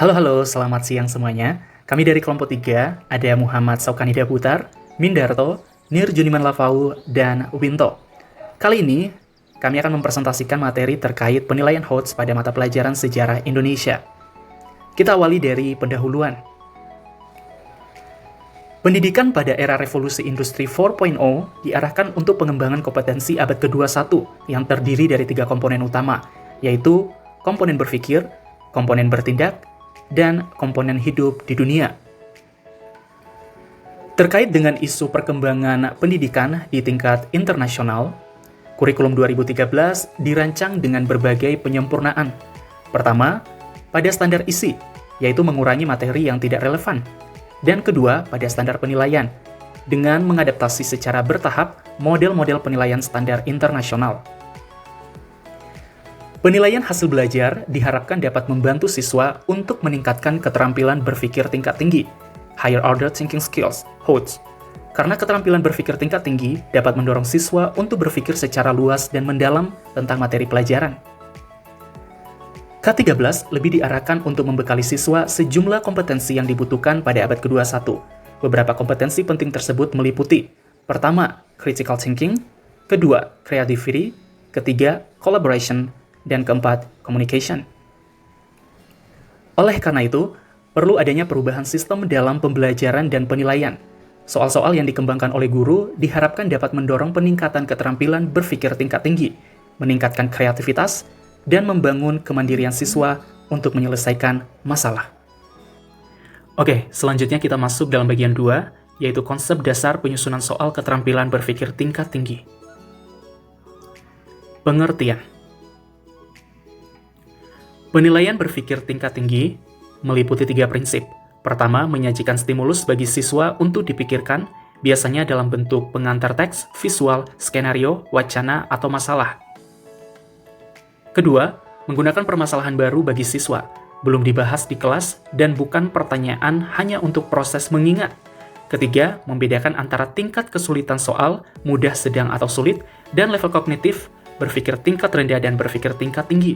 Halo, selamat siang semuanya. Kami dari kelompok 3, ada Muhammad Saukanida Putar, Mindarto, Nir Juniman Lavau, dan Winto. Kali ini, kami akan mempresentasikan materi terkait penilaian HOTS pada mata pelajaran sejarah Indonesia. Kita awali dari pendahuluan. Pendidikan pada era revolusi industri 4.0 diarahkan untuk pengembangan kompetensi abad ke-21 yang terdiri dari 3 komponen utama, yaitu komponen berpikir, komponen bertindak, dan komponen hidup di dunia. Terkait dengan isu perkembangan pendidikan di tingkat internasional, kurikulum 2013 dirancang dengan berbagai penyempurnaan. Pertama, pada standar isi, yaitu mengurangi materi yang tidak relevan. Dan kedua, pada standar penilaian, dengan mengadaptasi secara bertahap model-model penilaian standar internasional. Penilaian hasil belajar diharapkan dapat membantu siswa untuk meningkatkan keterampilan berpikir tingkat tinggi, Higher Order Thinking Skills, HOTS, karena keterampilan berpikir tingkat tinggi dapat mendorong siswa untuk berpikir secara luas dan mendalam tentang materi pelajaran. K13 lebih diarahkan untuk membekali siswa sejumlah kompetensi yang dibutuhkan pada abad ke-21. Beberapa kompetensi penting tersebut meliputi: pertama, critical thinking, kedua, creativity, ketiga, collaboration, dan keempat, communication. Oleh karena itu, perlu adanya perubahan sistem dalam pembelajaran dan penilaian. Soal-soal yang dikembangkan oleh guru diharapkan dapat mendorong peningkatan keterampilan berpikir tingkat tinggi, meningkatkan kreativitas, dan membangun kemandirian siswa untuk menyelesaikan masalah. Oke, selanjutnya kita masuk dalam bagian 2, yaitu konsep dasar penyusunan soal keterampilan berpikir tingkat tinggi. Pengertian. Penilaian berpikir tingkat tinggi meliputi 3 prinsip. Pertama, menyajikan stimulus bagi siswa untuk dipikirkan, biasanya dalam bentuk pengantar teks, visual, skenario, wacana, atau masalah. Kedua, menggunakan permasalahan baru bagi siswa, belum dibahas di kelas dan bukan pertanyaan hanya untuk proses mengingat. Ketiga, membedakan antara tingkat kesulitan soal, mudah, sedang, atau sulit, dan level kognitif, berpikir tingkat rendah dan berpikir tingkat tinggi.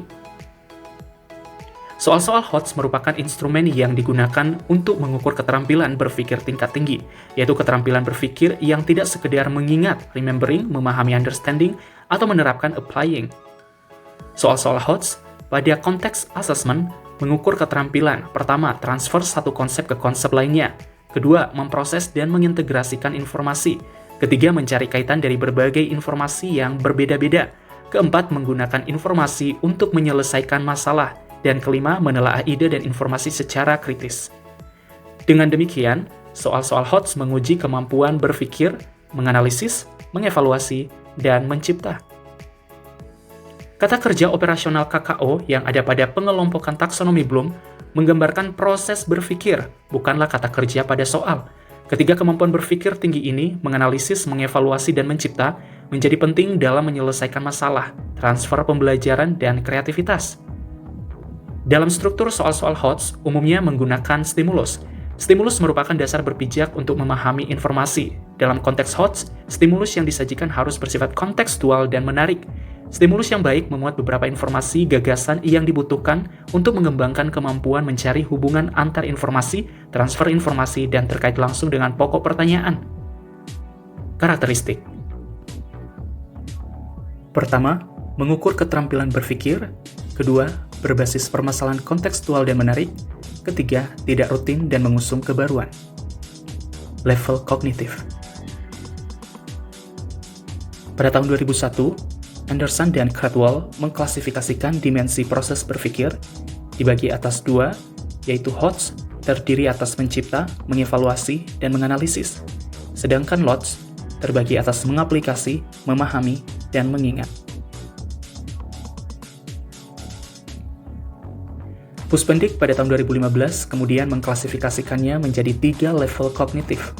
Soal-soal HOTS merupakan instrumen yang digunakan untuk mengukur keterampilan berpikir tingkat tinggi, yaitu keterampilan berpikir yang tidak sekedar mengingat, remembering, memahami, understanding, atau menerapkan, applying. Soal-soal HOTS pada konteks assessment mengukur keterampilan. Pertama, transfer satu konsep ke konsep lainnya. Kedua, memproses dan mengintegrasikan informasi. Ketiga, mencari kaitan dari berbagai informasi yang berbeda-beda. Keempat, menggunakan informasi untuk menyelesaikan masalah. Dan kelima, menelaah ide dan informasi secara kritis. Dengan demikian, soal-soal HOTS menguji kemampuan berpikir, menganalisis, mengevaluasi, dan mencipta. Kata kerja operasional KKO yang ada pada pengelompokan taksonomi Bloom menggambarkan proses berpikir, bukanlah kata kerja pada soal. Ketiga kemampuan berpikir tinggi ini, menganalisis, mengevaluasi, dan mencipta, menjadi penting dalam menyelesaikan masalah, transfer pembelajaran, dan kreativitas. Dalam struktur soal-soal HOTS, umumnya menggunakan stimulus. Stimulus merupakan dasar berpijak untuk memahami informasi. Dalam konteks HOTS, stimulus yang disajikan harus bersifat kontekstual dan menarik. Stimulus yang baik memuat beberapa informasi, gagasan yang dibutuhkan untuk mengembangkan kemampuan mencari hubungan antar informasi, transfer informasi, dan terkait langsung dengan pokok pertanyaan. Karakteristik. Pertama, mengukur keterampilan berpikir. Kedua, berbasis permasalahan kontekstual dan menarik. Ketiga, tidak rutin dan mengusung kebaruan. Level kognitif. Pada tahun 2001, Anderson dan Cradwell mengklasifikasikan dimensi proses berpikir dibagi atas 2, yaitu HOTS, terdiri atas mencipta, mengevaluasi, dan menganalisis. Sedangkan LOTS, terbagi atas mengaplikasi, memahami, dan mengingat. Puspendik pada tahun 2015 kemudian mengklasifikasikannya menjadi 3 level kognitif.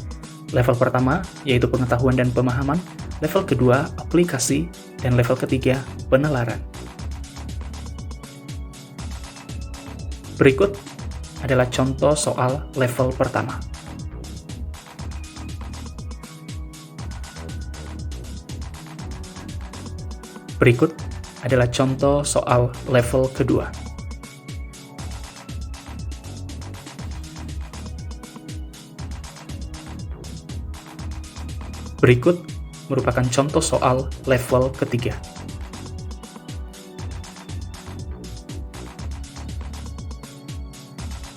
Level pertama, yaitu pengetahuan dan pemahaman. Level kedua, aplikasi. Dan level ketiga, penalaran. Berikut adalah contoh soal level pertama. Berikut adalah contoh soal level kedua. Berikut merupakan contoh soal level ketiga.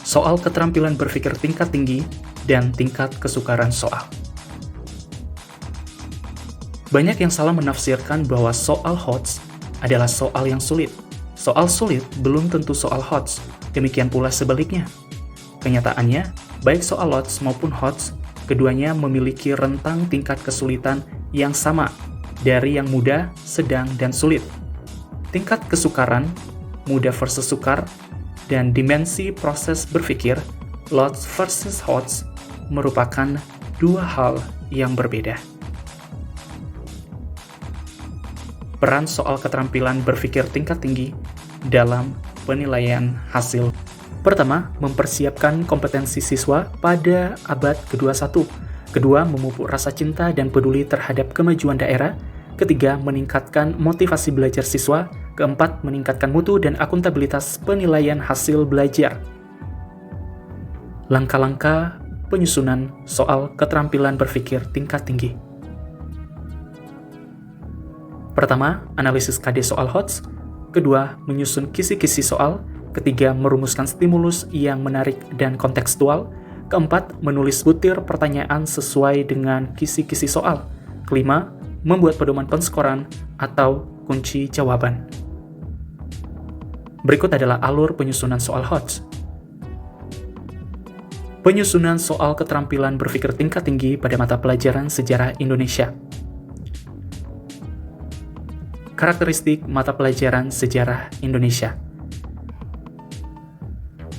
Soal keterampilan berpikir tingkat tinggi dan tingkat kesukaran soal. Banyak yang salah menafsirkan bahwa soal HOTS adalah soal yang sulit. Soal sulit belum tentu soal HOTS, demikian pula sebaliknya. Kenyataannya, baik soal LOTS maupun HOTS, keduanya memiliki rentang tingkat kesulitan yang sama, dari yang mudah, sedang, dan sulit. Tingkat kesukaran, mudah versus sukar, dan dimensi proses berpikir, LOTS versus HOTS, merupakan dua hal yang berbeda. Peran soal keterampilan berpikir tingkat tinggi dalam penilaian hasil. Pertama, mempersiapkan kompetensi siswa pada abad ke-21. Kedua, memupuk rasa cinta dan peduli terhadap kemajuan daerah. Ketiga, meningkatkan motivasi belajar siswa. Keempat, meningkatkan mutu dan akuntabilitas penilaian hasil belajar. Langkah-langkah penyusunan soal keterampilan berpikir tingkat tinggi. Pertama, analisis KD soal HOTS. Kedua, menyusun kisi-kisi soal. Ketiga, merumuskan stimulus yang menarik dan kontekstual. Keempat, menulis butir pertanyaan sesuai dengan kisi-kisi soal. Kelima, membuat pedoman penskoran atau kunci jawaban. Berikut adalah alur penyusunan soal HOTS. Penyusunan soal keterampilan berpikir tingkat tinggi pada mata pelajaran sejarah Indonesia. Karakteristik mata pelajaran sejarah Indonesia.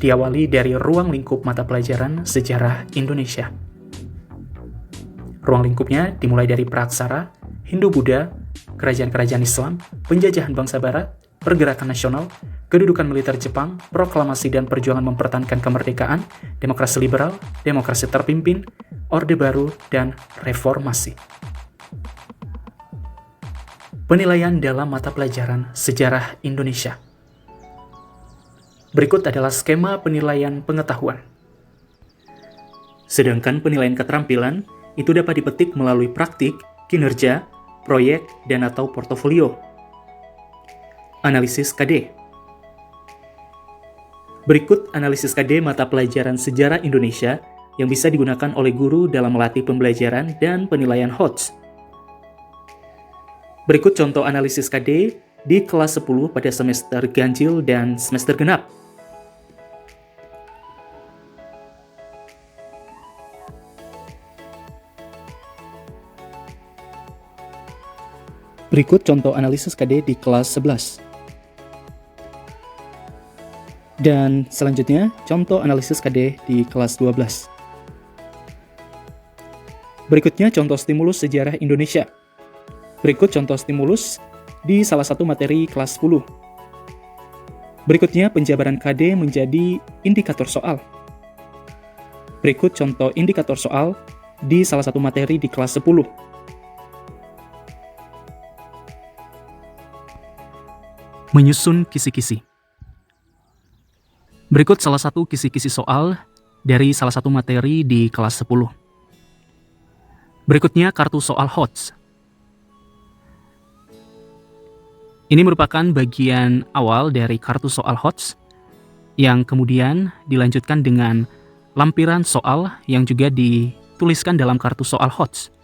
Diawali dari ruang lingkup mata pelajaran sejarah Indonesia. Ruang lingkupnya dimulai dari Praksara, Hindu-Buddha, kerajaan-kerajaan Islam, penjajahan bangsa Barat, pergerakan nasional, kedudukan militer Jepang, proklamasi dan perjuangan mempertahankan kemerdekaan, demokrasi liberal, demokrasi terpimpin, Orde Baru, dan reformasi. Penilaian dalam mata pelajaran sejarah Indonesia. Berikut adalah skema penilaian pengetahuan. Sedangkan penilaian keterampilan itu dapat dipetik melalui praktik, kinerja, proyek, dan atau portofolio. Analisis KD. Berikut analisis KD mata pelajaran sejarah Indonesia yang bisa digunakan oleh guru dalam melatih pembelajaran dan penilaian HOTS. Berikut contoh analisis KD di kelas 10 pada semester ganjil dan semester genap. Berikut contoh analisis KD di kelas 11. Dan selanjutnya, contoh analisis KD di kelas 12. Berikutnya contoh stimulus sejarah Indonesia. Berikut contoh stimulus di salah satu materi kelas 10. Berikutnya penjabaran KD menjadi indikator soal. Berikut contoh indikator soal di salah satu materi di kelas 10. Menyusun kisi-kisi. Berikut salah satu kisi-kisi soal dari salah satu materi di kelas 10. Berikutnya kartu soal HOTS. Ini merupakan bagian awal dari kartu soal HOTS yang kemudian dilanjutkan dengan lampiran soal yang juga dituliskan dalam kartu soal HOTS.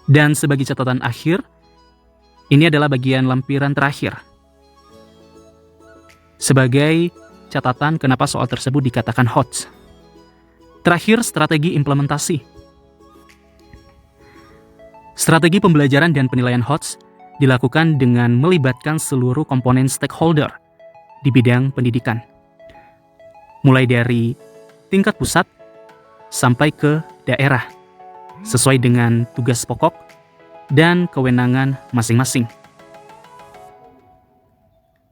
Dan sebagai catatan akhir, ini adalah bagian lampiran terakhir. Sebagai catatan kenapa soal tersebut dikatakan HOTS. Terakhir, strategi implementasi. Strategi pembelajaran dan penilaian HOTS dilakukan dengan melibatkan seluruh komponen stakeholder di bidang pendidikan. Mulai dari tingkat pusat sampai ke daerah, sesuai dengan tugas pokok dan kewenangan masing-masing.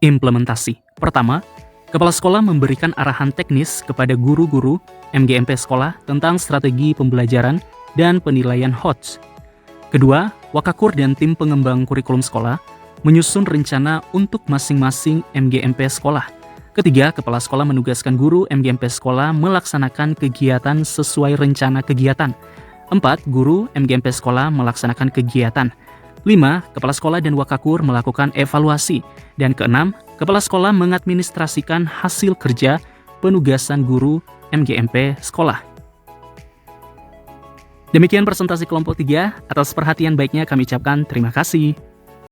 Implementasi. Pertama, kepala sekolah memberikan arahan teknis kepada guru-guru MGMP sekolah tentang strategi pembelajaran dan penilaian HOTS. Kedua, Wakakur dan tim pengembang kurikulum sekolah menyusun rencana untuk masing-masing MGMP sekolah. Ketiga, kepala sekolah menugaskan guru MGMP sekolah melaksanakan kegiatan sesuai rencana kegiatan. 4. Guru MGMP sekolah melaksanakan kegiatan. 5. Kepala sekolah dan wakakur melakukan evaluasi. Dan ke-6, kepala sekolah mengadministrasikan hasil kerja penugasan guru MGMP sekolah. Demikian presentasi kelompok 3. Atas perhatian baiknya kami ucapkan terima kasih.